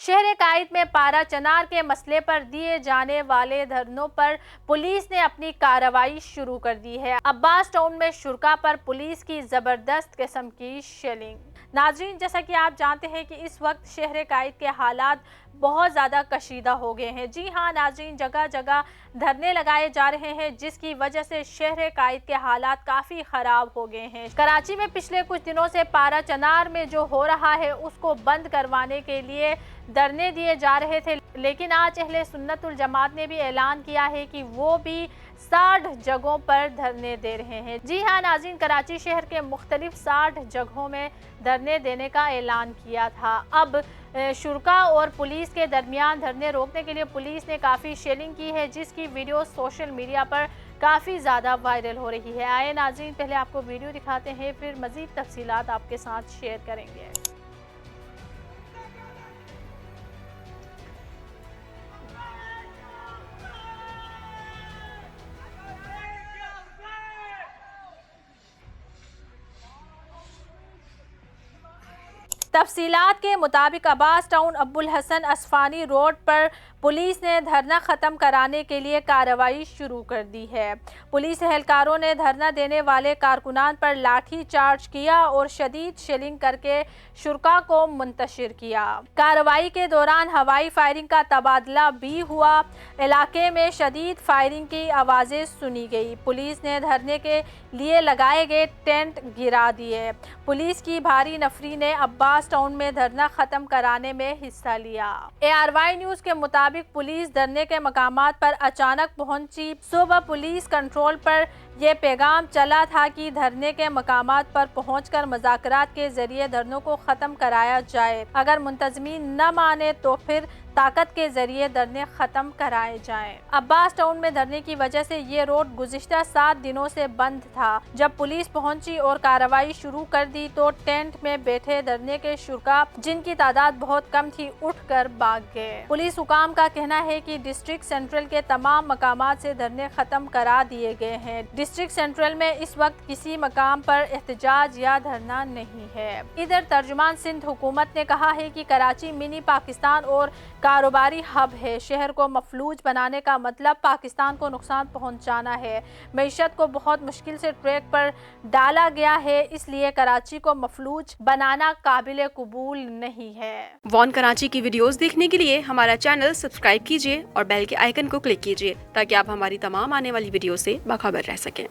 شہر قائد میں پارا چنار کے مسئلے پر دیے جانے والے دھرنوں پر پولیس نے اپنی کارروائی شروع کر دی ہے۔ عباس ٹاؤن میں شرکاء پر پولیس کی زبردست قسم کی شیلنگ۔ ناظرین، جیسا کہ آپ جانتے ہیں کہ اس وقت شہر قائد کے حالات بہت زیادہ کشیدہ ہو گئے ہیں۔ جی ہاں ناظرین، جگہ جگہ دھرنے لگائے جا رہے ہیں جس کی وجہ سے شہر قائد کے حالات کافی خراب ہو گئے ہیں۔ کراچی میں پچھلے کچھ دنوں سے پارا چنار میں جو ہو رہا ہے اس کو بند کروانے کے لیے دھرنے دیے جا رہے تھے، لیکن آج اہل سنت الجماعت نے بھی اعلان کیا ہے کہ وہ بھی 60 جگہوں پر دھرنے دے رہے ہیں۔ جی ہاں ناظرین، کراچی شہر کے مختلف 60 جگہوں میں دھرنے دینے کا اعلان کیا تھا۔ اب شرکاء اور پولیس کے درمیان دھرنے روکنے کے لیے پولیس نے کافی شیلنگ کی ہے، جس کی ویڈیو سوشل میڈیا پر کافی زیادہ وائرل ہو رہی ہے۔ آئے ناظرین، پہلے آپ کو ویڈیو دکھاتے ہیں، پھر مزید تفصیلات آپ کے ساتھ شیئر کریں گے۔ تفصیلات کے مطابق عباس ٹاؤن ابو الحسن اصفہانی روڈ پر پولیس نے دھرنا ختم کرانے کے لیے کارروائی شروع کر دی ہے۔ پولیس اہلکاروں نے دھرنا دینے والے کارکنان پر لاٹھی چارج کیا اور شدید شیلنگ کر کے شرکاء کو منتشر کیا۔ کارروائی کے دوران ہوائی فائرنگ کا تبادلہ بھی ہوا۔ علاقے میں شدید فائرنگ کی آوازیں سنی گئی۔ پولیس نے دھرنے کے لیے لگائے گئے ٹینٹ گرا دیے۔ پولیس کی بھاری نفری نے عباس ٹاؤن میں دھرنا ختم کرانے میں حصہ لیا۔ ARY نیوز کے مطابق پولیس دھرنے کے مقامات پر اچانک پہنچی۔ صبح پولیس کنٹرول پر یہ پیغام چلا تھا کہ دھرنے کے مقامات پر پہنچ کر مذاکرات کے ذریعے دھرنوں کو ختم کرایا جائے۔ اگر منتظمین نہ مانے تو پھر طاقت کے ذریعے دھرنے ختم کرائے جائیں۔ عباس ٹاؤن میں دھرنے کی وجہ سے یہ روڈ گزشتہ 7 دنوں سے بند تھا۔ جب پولیس پہنچی اور کارروائی شروع کر دی تو ٹینٹ میں بیٹھے دھرنے کے شرکاء، جن کی تعداد بہت کم تھی، اٹھ کر بھاگ گئے۔ پولیس حکام کا کہنا ہے کہ ڈسٹرکٹ سینٹرل کے تمام مقامات سے دھرنے ختم کرا دیے گئے ہیں۔ ڈسٹرکٹ سینٹرل میں اس وقت کسی مقام پر احتجاج یا دھرنا نہیں ہے۔ ادھر ترجمان سندھ حکومت نے کہا ہے کہ کراچی منی پاکستان اور کاروباری ہب ہے۔ شہر کو مفلوج بنانے کا مطلب پاکستان کو نقصان پہنچانا ہے۔ معیشت کو بہت مشکل سے ٹریک پر ڈالا گیا ہے، اس لیے کراچی کو مفلوج بنانا قابل قبول نہیں ہے۔ وان کراچی کی ویڈیوز دیکھنے کے لیے ہمارا چینل سبسکرائب کیجیے اور بیل کے آئیکن کو کلک کیجیے تاکہ آپ ہماری تمام آنے والی ویڈیو سے باخبر رہ سکیں۔